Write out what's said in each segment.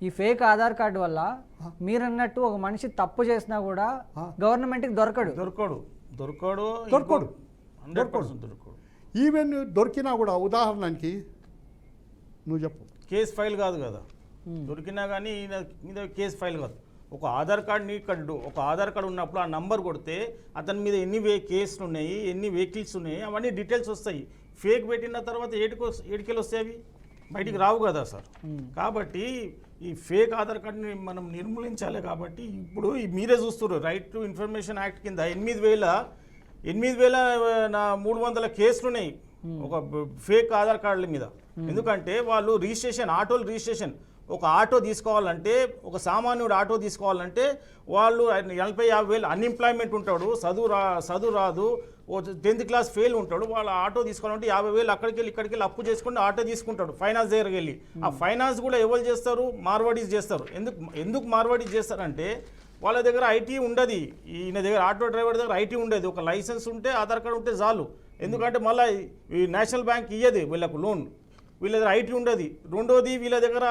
ఈ fake Aadhaar card వల్ల మీరన్నట్టు ఒక మనిషి తప్పు చేసినా కూడా గవర్నమెంట్కి దొరకడు దొరకడు దొరకడు దొరకడు 100% దొరకడు. ఈవెన్ దొరికినా కూడా ఉదాహరణకి నువ్వు చెప్పు, కేసు ఫైల్ కాదు కదా, దొరికినా కానీ ఈయన మీద కేసు ఫైల్ కాదు. ఒక ఆధార్ కార్డు ఒక ఆధార్ కార్డు ఉన్నప్పుడు ఆ నంబర్ కొడితే అతని మీద ఎన్ని కేసులు ఉన్నాయి, ఎన్ని వెహికల్స్ ఉన్నాయి, అవన్నీ డీటెయిల్స్ వస్తాయి. ఫేక్ పెట్టిన తర్వాత ఏడికెళ్ళి వస్తాయి, అవి బయటికి రావు కదా సార్. కాబట్టి ఈ ఫేక్ ఆధార్ కార్డుని మనం నిర్మూలించాలి. కాబట్టి ఇప్పుడు మీరే చూస్తున్నారు, రైట్ టు ఇన్ఫర్మేషన్ యాక్ట్ కింద 8,300 కేసులు ఉన్నాయి ఒక ఫేక్ ఆధార్ కార్డుల మీద. ఎందుకంటే వాళ్ళు ఆటోలు రిజిస్ట్రేషన్ ఒక ఆటో తీసుకోవాలంటే, ఒక సామాన్యుడు ఆటో తీసుకోవాలంటే వాళ్ళు 40,000-50,000 అన్ఎంప్లాయ్మెంట్ ఉంటాడు, చదువు రాదు, 10th క్లాస్ ఫెయిల్ ఉంటాడు. వాళ్ళు ఆటో తీసుకోవాలంటే 50,000 అక్కడికి వెళ్ళి ఇక్కడికి వెళ్ళి అప్పు చేసుకుని ఆటో తీసుకుంటాడు ఫైనాన్స్ దగ్గరికి వెళ్ళి. ఆ ఫైనాన్స్ కూడా ఎవరు చేస్తారు? మార్వాడీస్ చేస్తారు. ఎందుకు మార్వాడీస్ చేస్తారంటే వాళ్ళ దగ్గర ఐటీ ఉండదు. ఈయన దగ్గర ఆటో డ్రైవర్ దగ్గర ఐటీ ఉండదు. ఒక లైసెన్స్ ఉంటే ఆధార్ కార్డు ఉంటే చాలు. ఎందుకంటే మళ్ళీ ఈ నేషనల్ బ్యాంక్ ఇయ్యదు వీళ్ళకు లోన్, వీళ్ళ దగ్గర ఐటీ ఉండదు. రెండోది వీళ్ళ దగ్గర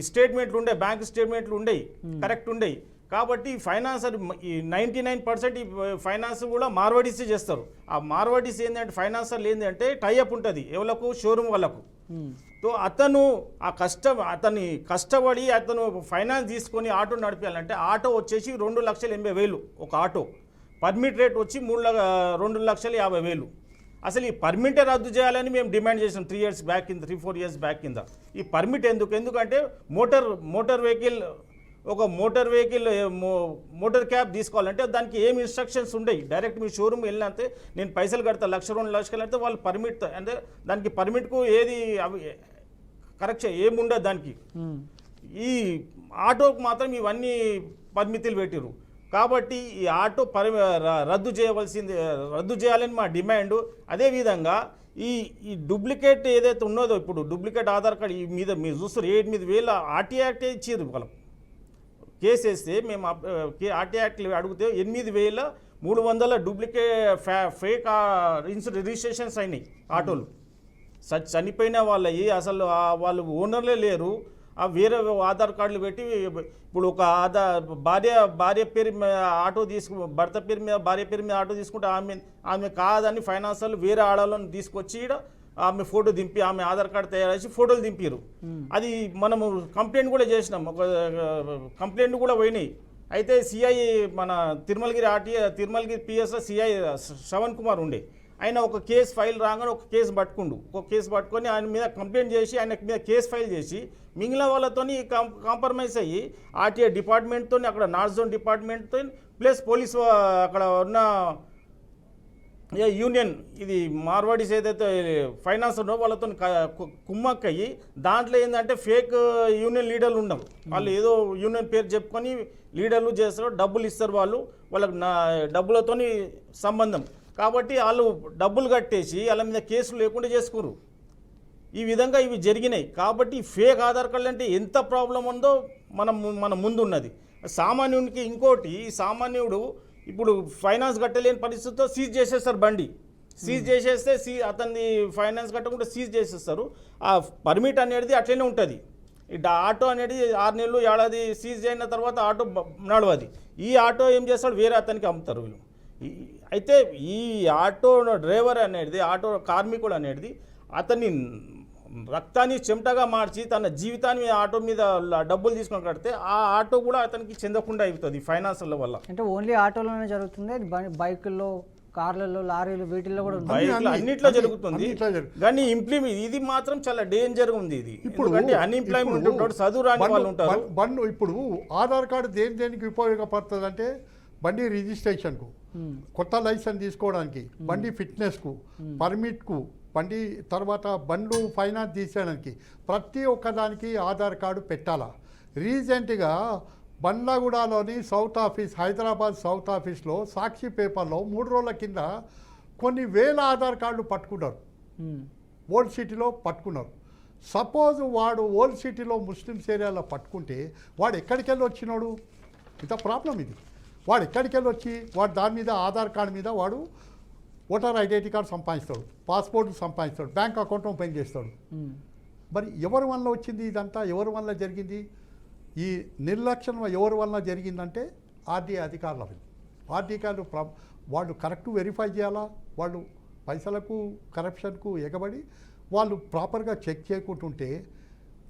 స్టేట్మెంట్లు ఉండే, బ్యాంక్ స్టేట్మెంట్లు ఉండేవి, కరెక్ట్ ఉండేవి. కాబట్టి ఫైనాన్స్ ఈ 99% ఈ ఫైనాన్స్ కూడా మార్వాడీసే చేస్తారు. ఆ మార్వాడీస్ ఏంటంటే ఫైనాన్సర్లు ఏంటంటే టైఅప్ ఉంటుంది ఎవరికి, షోరూమ్ వాళ్ళకు. సో అతను అతన్ని కష్టపడి అతను ఫైనాన్స్ తీసుకొని ఆటో నడిపించాలంటే ఆటో వచ్చేసి 2,80,000 ఒక ఆటో. పర్మిట్ రేట్ వచ్చి 2,50,000. అసలు ఈ పర్మిటే రద్దు చేయాలని మేము డిమాండ్ చేసాం 3 years బ్యాక్ కింద, 3-4 years బ్యాక్ కింద. ఈ పర్మిట్ ఎందుకంటే మోటార్ వెహికల్ మోటార్ క్యాబ్ తీసుకోవాలంటే దానికి ఏం ఇన్స్ట్రక్షన్స్ ఉండవు. డైరెక్ట్ మీ షోరూమ్ వెళ్ళినంతే నేను పైసలు కడతా 1,00,000-2 లక్షలు అంటే వాళ్ళు పర్మిట్ అంటే దానికి పర్మిట్కు ఏది కరెక్ట్ ఏముండదు దానికి. ఈ ఆటోకు మాత్రం ఇవన్నీ పరిమితులు పెట్టిరు. కాబట్టి ఈ ఆటో రద్దు చేయాలని మా డిమాండ్. అదేవిధంగా ఈ డూప్లికేట్ ఏదైతే ఉన్నదో, ఇప్పుడు డూప్లికేట్ ఆధార్ కార్డు మీద మీరు చూస్తారు 8,000 ఆర్టీఐ యాక్టే ఇచ్చారు. వాళ్ళం కేసు వేస్తే మేము ఆర్టీఐ యాక్ట్ అడిగితే 8,300 డూప్లికేట్ ఫేక్ రిజిస్ట్రేషన్స్ అయినాయి ఆటోలు. చనిపోయిన వాళ్ళవి అసలు వాళ్ళు ఓనర్లే లేరు. వేరే ఆధార్ కార్డులు పెట్టి ఇప్పుడు ఒక భార్య పేరు మీద ఆటో భర్త పేరు మీద భార్య పేరు మీద ఆటో తీసుకుంటే ఆమె కాదని ఫైనాన్సర్లు వేరే ఆడాలను తీసుకొచ్చి ఆమె ఫోటో దింపి ఆమె ఆధార్ కార్డు తయారు చేసి ఫోటోలు దింపారు. అది మనము కంప్లైంట్ కూడా చేసినాం, ఒక కంప్లైంట్ కూడా పోయినాయి. అయితే సిఐ మన తిరుమలగిరి పిఎస్లో సిఐ శ్రవణ్ కుమార్ ఉండే, ఆయన ఒక కేసు ఫైల్ రాగానే ఒక కేసు పట్టుకొని ఆయన మీద కంప్లైంట్ చేసి ఆయన మీద కేసు ఫైల్ చేసి మిగిలిన వాళ్ళతో కాంప్రమైజ్ అయ్యి ఆర్టీఐ డిపార్ట్మెంట్తో, అక్కడ నార్త్ జోన్ డిపార్ట్మెంట్తో ప్లస్ పోలీసు అక్కడ ఉన్న యూనియన్ ఇది మార్వాడీస్ ఏదైతే ఫైనాన్స్ ఉన్నో వాళ్ళతో కుమ్మక్కయ్యి దాంట్లో ఏంటంటే ఫేక్ యూనియన్ లీడర్లు ఉండవు. వాళ్ళు ఏదో యూనియన్ పేరు చెప్పుకొని లీడర్లు చేస్తారు, డబ్బులు ఇస్తారు, వాళ్ళకి డబ్బులతో సంబంధం. కాబట్టి వాళ్ళు డబ్బులు కట్టేసి వాళ్ళ మీద కేసులు లేకుండా చేసుకోరు. ఈ విధంగా ఇవి జరిగినాయి. కాబట్టి ఫేక్ ఆధార్ కార్డులు అంటే ఎంత ప్రాబ్లం ఉందో మన ముందు ఉన్నది. సామాన్యునికి ఇంకోటి, సామాన్యుడు ఇప్పుడు ఫైనాన్స్ కట్టలేని పరిస్థితితో సీజ్ చేసేస్తారు బండి. సీజ్ చేసేస్తే అతన్ని ఫైనాన్స్ కట్టకుండా సీజ్ చేసేస్తారు. ఆ పర్మిట్ అనేది అట్లనే ఉంటుంది. ఆటో అనేది 6 నెలలు ఏడాది సీజ్ అయిన తర్వాత ఆటో నడవది. ఈ ఆటో ఏం చేస్తాడు, వేరే అతనికి అమ్ముతారు వీళ్ళు. అయితే ఈ ఆటో డ్రైవర్ అనేది, ఆటో కార్మికుడు అనేది అతన్ని రక్తాన్ని చెమటగా మార్చి తన జీవితాన్ని ఆటో మీద డబ్బులు తీసుకొని కడితే ఆ ఆటో కూడా అతనికి చెందకుండా అవుతుంది ఫైనాన్స్ల వల్ల. అంటే ఓన్లీ ఆటోలోనే జరుగుతుంది, బైకుల్లో, కార్లలో, లారీలు వీటిల్లో కూడా అన్నిట్లో జరుగుతుంది. కానీ ఇది మాత్రం చాలా డేంజర్ ఉంది. ఇది ఇప్పుడు అన్ఎంప్లాయ్మెంట్ ఉంటాడు, చదువు రాని వాళ్ళు ఉంటారు. ఇప్పుడు ఆధార్ కార్డు దేనికి ఉపయోగపడుతుంది అంటే బండి రిజిస్ట్రేషన్కు, కొత్త లైసెన్స్ తీసుకోవడానికి, బండి ఫిట్నెస్కు, పర్మిట్కు, బండి తర్వాత బండ్లు ఫైనాన్స్ తీసేయడానికి ప్రతి ఒక్కదానికి ఆధార్ కార్డు పెట్టాలా. రీసెంట్గా బండ్లగూడలోని సౌత్ ఆఫీస్, హైదరాబాద్ సౌత్ ఆఫీస్లో సాక్షి పేపర్లో 3 రోజుల కింద కొన్ని వేల ఆధార్ కార్డులు పట్టుకున్నారు. ఓల్డ్ సిటీలో పట్టుకున్నారు. సపోజ్ వాడు ఓల్డ్ సిటీలో ముస్లిమ్స్ ఏరియాలో పట్టుకుంటే వాడు ఎక్కడికి వెళ్ళి వచ్చినాడు? ఇంత ప్రాబ్లం ఇది. వాడు ఎక్కడికి వెళ్ళి వచ్చి వాడు దాని మీద ఆధార్ కార్డు మీద వాడు ఓటర్ ఐడెంటిటీ కార్డు సంపాదిస్తాడు, పాస్పోర్ట్ సంపాదిస్తాడు, బ్యాంక్ అకౌంట్ ఓపెన్ చేస్తాడు. మరి ఎవరి వల్ల వచ్చింది ఇదంతా, ఎవరి వల్ల జరిగింది? ఈ నిర్లక్ష్యం ఎవరి వల్ల జరిగిందంటే ఆర్డీఐ అధికారుల వల్ల. ఆర్డీఐలు వాళ్ళు కరెక్ట్ వెరిఫై చేయాలా, వాళ్ళు పైసలకు కరప్షన్కు ఎగబడి వాళ్ళు ప్రాపర్గా చెక్ చేయకుంటుంటే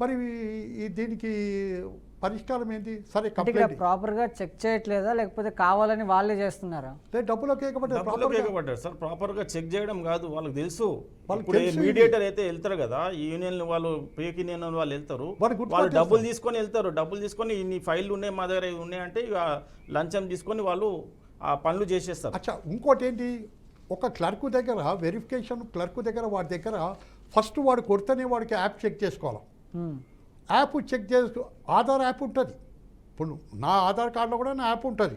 మరి దీనికి పరిష్కారం ఏంటి? సరే కంప్లైంట్ ప్రాపర్గా చెక్ చేయట్లేదా, లేకపోతే కావాలని వాళ్ళే చేస్తున్నారా? డబ్బులకు ఎగబడ్డారు సార్. ప్రాపర్గా చెక్ చేయడం కాదు, వాళ్ళకి తెలుసు. ఇప్పుడు మీడియేటర్ అయితే వెళ్తారు కదా, ఈ యూనియన్ వాళ్ళు ఫేక్ యూనియన్ వాళ్ళు వెళ్తారు, వాళ్ళు డబ్బులు తీసుకొని వెళ్తారు. డబ్బులు తీసుకొని ఇన్ని ఫైళ్ళు ఉన్నాయి మా దగ్గర ఉన్నాయంటే లంచం తీసుకొని వాళ్ళు ఆ పనులు చేసేస్తారు. అచ్చా, ఇంకోటి ఏంటి, ఒక క్లర్క్ దగ్గర వెరిఫికేషన్, క్లర్క్ దగ్గర వాడి దగ్గర ఫస్ట్ వాడు కొడితేనే వాడికి యాప్ చెక్ చేసుకోవాలి. యాప్ చెక్ చేసుకో, ఆధార్ యాప్ ఉంటుంది. ఇప్పుడు నా ఆధార్ కార్డులో కూడా నా యాప్ ఉంటుంది.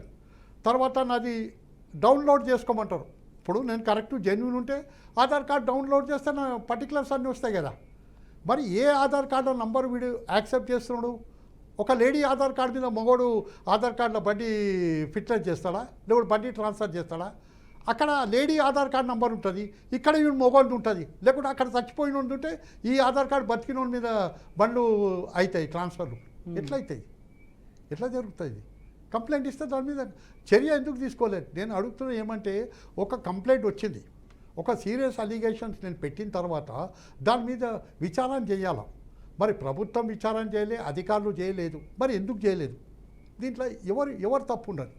తర్వాత నాది డౌన్లోడ్ చేసుకోమంటారు. ఇప్పుడు నేను కరెక్ట్ జెన్యున్ ఉంటే ఆధార్ కార్డు డౌన్లోడ్ చేస్తే నా పర్టికులర్స్ అన్నీ వస్తాయి కదా. మరి ఏ ఆధార్ కార్డు నంబర్ వీడు యాక్సెప్ట్ చేస్తున్నాడు? ఒక లేడీ ఆధార్ కార్డు మీద మగోడు ఆధార్ కార్డులో బండి ఫిట్నెస్ చేస్తాడా, లేకపోతే బండి ట్రాన్స్ఫర్ చేస్తాడా? అక్కడ లేడీ ఆధార్ కార్డు నెంబర్ ఉంటుంది, ఇక్కడ ఈ మొగోళ్ళు ఉంటుంది. లేకుంటే అక్కడ చచ్చిపోయిన ఉంటుంటే ఈ ఆధార్ కార్డు బతికిన మీద బండ్లు అవుతాయి ట్రాన్స్ఫర్లు. ఎట్లా అవుతాయి? ఎట్లా జరుగుతుంది? కంప్లైంట్ ఇస్తే దాని మీద చర్య ఎందుకు తీసుకోలేదు? నేను అడుగుతున్నా ఏమంటే, ఒక కంప్లైంట్ వచ్చింది, ఒక సీరియస్ అలిగేషన్స్ నేను పెట్టిన తర్వాత దాని మీద విచారణ చేయాలా. మరి ప్రభుత్వం విచారణ చేయలే, అధికారులు చేయలేదు. మరి ఎందుకు చేయలేదు? దీంట్లో ఎవరు తప్పు ఉండదు.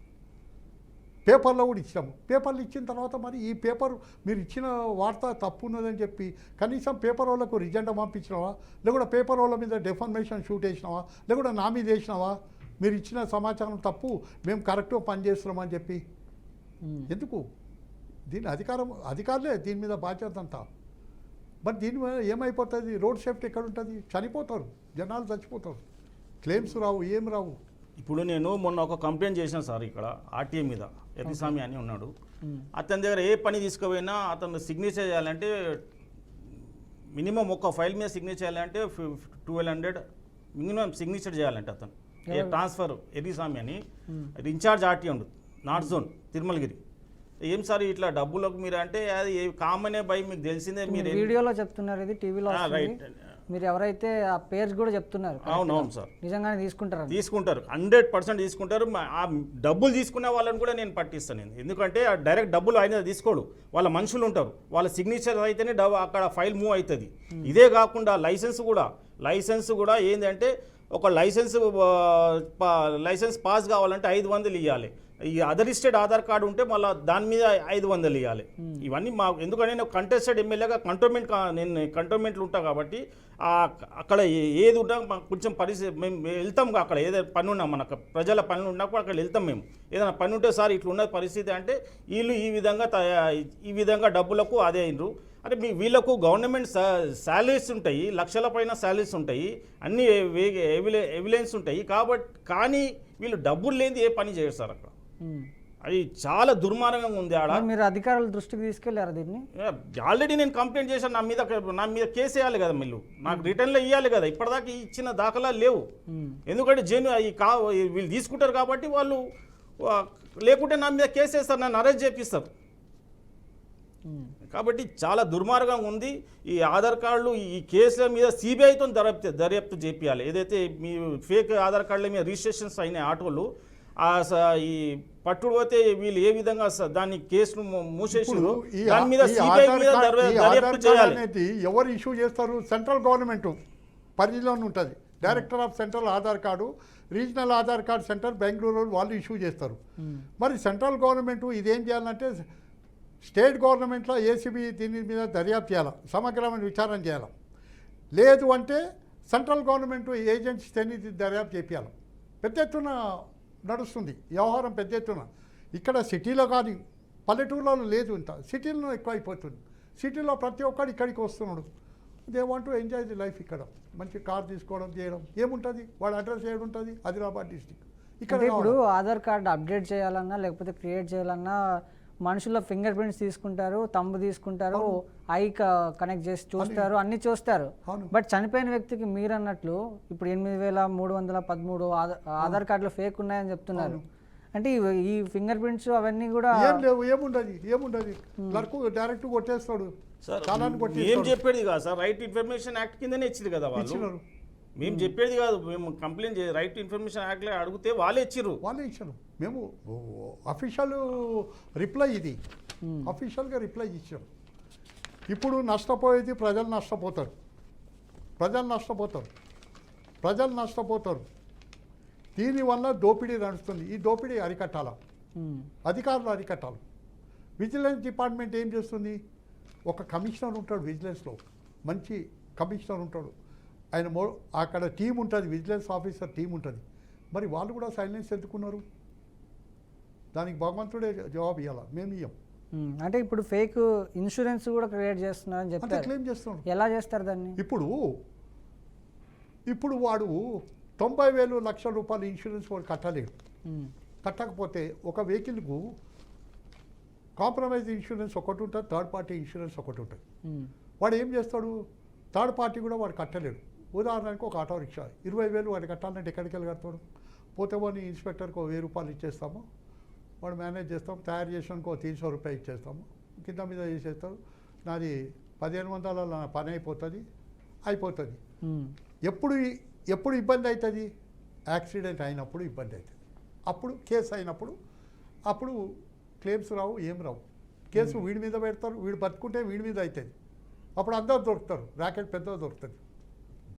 పేపర్లో కూడా ఇచ్చాము. పేపర్లు ఇచ్చిన తర్వాత మరి ఈ పేపర్ మీరు ఇచ్చిన వార్త తప్పు ఉన్నదని చెప్పి కనీసం పేపర్ వాళ్ళకు రిజెండా పంపించినావా, లేకుంటే పేపర్ వాళ్ళ మీద డెఫర్మేషన్ షూట్ వేసినావా, లేకుంటే నా మీద వేసినావా? మీరు ఇచ్చిన సమాచారం తప్పు, మేము కరెక్ట్గా పనిచేస్తున్నామని చెప్పి ఎందుకు? దీని అధికారులే దీని మీద బాధ్యత అంతా. మరి దీని మీద ఏమైపోతుంది? రోడ్ సేఫ్టీ ఎక్కడ ఉంటుంది? చనిపోతారు జనాలు, చచ్చిపోతారు, క్లెయిమ్స్ రావు, ఏం రావు. ఇప్పుడు నేను మొన్న ఒక కంప్లైంట్ చేసిన సార్ ఇక్కడ ఆర్టీఏ మీద, యతిస్వామి అని ఉన్నాడు. అతని దగ్గర ఏ పని తీసుకుపోయినా అతను సిగ్నేచర్ చేయాలంటే మినిమం ఒక ఫైల్ మీద సిగ్నేచర్ చేయాలంటే 1200 మినిమం సిగ్నేచర్ చేయాలంటే అతను ట్రాన్స్ఫర్. యతిస్వామి అని ఇన్ఛార్జ్ ఆర్టీఏ ఉండు, నార్త్ జోన్, తిరుమలగిరి. ఏం సార్ ఇట్లా డబ్బులకు మీరు అంటే అది కామనే బై, మీకు తెలిసిందే. మీరు వీడియోలో చెప్తున్నారు, ఇది టీవీలో రైట్. మీరు ఎవరైతే ఆ పేర్స్ కూడా చెప్తున్నారు. అవునవును సార్, నిజంగానే తీసుకుంటారు 100% తీసుకుంటారు. ఆ డబ్బులు తీసుకునే వాళ్ళని కూడా నేను పట్టిస్తాను నేను. ఎందుకంటే డైరెక్ట్ డబ్బులు ఆయన తీసుకోడు, వాళ్ళ మనుషులు ఉంటారు, వాళ్ళ సిగ్నేచర్ అయితేనే అక్కడ ఫైల్ మూవ్ అవుతుంది. ఇదే కాకుండా లైసెన్స్ కూడా ఏంటంటే ఒక లైసెన్స్ పాస్ కావాలంటే 500 ఇవ్వాలి. ఈ అదర్ స్టేట్ ఆధార్ కార్డు ఉంటే మళ్ళీ దాని మీద 500 ఇవ్వాలి. ఇవన్నీ ఎందుకంటే నేను కంటెస్టెడ్ ఎమ్మెల్యేగా నేను కంటోన్మెంట్లో ఉంటాను కాబట్టి అక్కడ ఏది ఉన్నా కొంచెం పరిస్థితి మేము వెళ్తాం. అక్కడ ఏదైనా పని ఉన్నా, మనకు ప్రజల పనులు ఉన్నప్పుడు అక్కడ వెళ్తాం మేము. ఏదైనా పని ఉంటే సార్ ఇట్లా ఉన్న పరిస్థితి అంటే వీళ్ళు ఈ విధంగా డబ్బులకు అదే అయినరు అంటే వీళ్ళకు గవర్నమెంట్ శాలరీస్ ఉంటాయి, లక్షల పైన శాలరీస్ ఉంటాయి, అన్ని ఎవిడెన్స్ ఉంటాయి. కానీ వీళ్ళు డబ్బులు లేని ఏ పని చేయరు సార్ అక్కడ. అది చాలా దుర్మార్గంగా ఉంది. ఆడ మీరు అధికారుల దృష్టికి తీసుకెళ్లారు దీన్ని? ఆల్రెడీ నేను కంప్లైంట్ చేశాను. నా మీద కేసు వేయాలి కదా, వీళ్ళు నాకు రిటర్న్లో ఇవ్వాలి కదా. ఇప్పటిదాకా ఇచ్చిన దాఖలాలు లేవు. ఎందుకంటే వీళ్ళు తీసుకుంటారు కాబట్టి వాళ్ళు, లేకుంటే నా మీద కేసు వేస్తారు, నన్ను అరెస్ట్ చేపిస్తారు. కాబట్టి చాలా దుర్మార్గంగా ఉంది. ఈ ఆధార్ కార్డులు ఈ కేసుల మీద సిబిఐతో దర్యాప్తు చేపియాలి. ఏదైతే మీ ఫేక్ ఆధార్ కార్డుల మీద రిజిస్ట్రేషన్స్ అయిన ఆటోలు ఈ పట్టుడు పోతే వీళ్ళు ఏ విధంగా దాన్ని కేసును మూసేసి దాని మీద సిబిఐ మీద దర్యాప్తు చేయాలి. ఎవరు ఇష్యూ చేస్తారు? సెంట్రల్ గవర్నమెంట్ పరిధిలోనే ఉంటుంది. Director of central Aadhaar card, regional Aadhaar card centre Bengaluru వాళ్ళు ఇష్యూ చేస్తారు. మరి సెంట్రల్ గవర్నమెంట్ ఇదేం చేయాలంటే స్టేట్ గవర్నమెంట్లో ఏసీబీ దీని మీద దర్యాప్తు చేయాలి, సమగ్రమైన విచారణ చేయాలి. లేదు అంటే సెంట్రల్ గవర్నమెంట్ ఏజెన్సీస్ అన్ని దర్యాప్తు చేయాలి. పెద్ద ఎత్తున నడుస్తుంది వ్యవహారం, పెద్ద ఎత్తున. ఇక్కడ సిటీలో కానీ పల్లెటూరులో లేదు, ఇంత సిటీలో ఎక్కువ అయిపోతుంది. సిటీలో ప్రతి ఒక్కడు ఇక్కడికి వస్తున్నాడు. They want to enjoy the life. ఇక్కడ మంచి కార్ తీసుకోవడం చేయడం ఏముంటుంది, వాడు అడ్రస్ ఏడు ఉంటుంది, ఆదిలాబాద్ డిస్టిక్. ఇక్కడ ఇప్పుడు ఆధార్ కార్డు అప్డేట్ చేయాలన్నా లేకపోతే క్రియేట్ చేయాలన్నా మనుషుల ఫింగర్ ప్రింట్స్ తీసుకుంటారు, తంబు తీసుకుంటారు, ఐ కనెక్ట్ చేసి చూస్తారు, అన్ని చూస్తారు. బట్ చనిపోయిన వ్యక్తికి మీరు అన్నట్లు ఇప్పుడు 8313 ఆధార్ కార్డులు ఫేక్ ఉన్నాయని చెప్తున్నారు. అంటే ఈ ఫింగర్ ప్రింట్స్ అవన్నీ కూడా ఏం లేవు, ఏముండదు. క్లర్క్ డైరెక్ట్ కొట్టేస్తాడు, సార్ కాలాన్ని కొట్టి ఏం చెప్పేది కాదు సార్, రైట్ ఇన్ఫర్మేషన్ యాక్ట్ కిందనే ఇచ్చింది కదా వాళ్ళు. ఇచ్చినారు మేము చెప్పేది కాదు, మేము కంప్లైంట్ రైట్ ఇన్ఫర్మేషన్ యాక్ట్లో అడిగితే వాళ్ళే ఇచ్చిర్రు. వాళ్ళే ఇచ్చారు. మేము అఫీషియల్ రిప్లై ఇది, అఫీషియల్గా రిప్లై ఇచ్చాం. ఇప్పుడు నష్టపోయేది ప్రజలు నష్టపోతారు, ప్రజలు నష్టపోతారు, ప్రజలు నష్టపోతారు. దీనివల్ల దోపిడీ నడుస్తుంది. ఈ దోపిడీ అరికట్టాల, అధికారులు అరికట్టాలి. విజిలెన్స్ డిపార్ట్మెంట్ ఏం చేస్తుంది? ఒక కమిషనర్ ఉంటాడు విజిలెన్స్లో, మంచి కమిషనర్ ఉంటాడు. ఆయన అక్కడ టీం ఉంటుంది, విజిలెన్స్ ఆఫీసర్ టీం ఉంటుంది. మరి వాళ్ళు కూడా సైలెన్స్ ఎందుకున్నారు? దానికి భగవంతుడే జవాబు ఇవ్వాలి, మేము ఇవ్వం. అంటే ఇప్పుడు ఫేక్ ఇన్సూరెన్స్ కూడా క్రియేట్ చేస్తున్నారని అంటే చెప్తారు. క్లెయిమ్ చేస్తున్నాడు. ఎలా చేస్తారు దాన్ని? ఇప్పుడు వాడు 90,000 లక్షల రూపాయలు ఇన్సూరెన్స్ వాడు కట్టలేడు. కట్టకపోతే ఒక వెహికల్కు కాంప్రమైజ్ ఇన్సూరెన్స్ ఒకటి ఉంటుంది, థర్డ్ పార్టీ ఇన్సూరెన్స్ ఒకటి ఉంటుంది. వాడు ఏం చేస్తాడు? థర్డ్ పార్టీ కూడా వాడు కట్టలేడు. ఉదాహరణకు ఒక ఆటో రిక్షా 20,000 వాడు కట్టాలంటే ఎక్కడికి వెళ్ళి కడతాడు? పోతే వాడిని ఇన్స్పెక్టర్కి 1,000 రూపాయలు ఇచ్చేస్తాము, వాడు మేనేజ్ చేస్తాం, తయారు చేసానికి 300 రూపాయలు ఇచ్చేస్తాము, కింద మీద చేసేస్తాడు. నాది 1500 నా పని అయిపోతుంది. ఎప్పుడు ఇబ్బంది అవుతుంది? యాక్సిడెంట్ అయినప్పుడు ఇబ్బంది అవుతుంది. అప్పుడు కేసు అయినప్పుడు అప్పుడు క్లెయిమ్స్ రావు, ఏం రావు. కేసు వీడి మీద పెడతారు, వీడు బతుకుంటే వీడి మీద అవుతుంది. అప్పుడు అందరు దొరుకుతారు, ర్యాకెట్ పెద్దగా దొరుకుతుంది.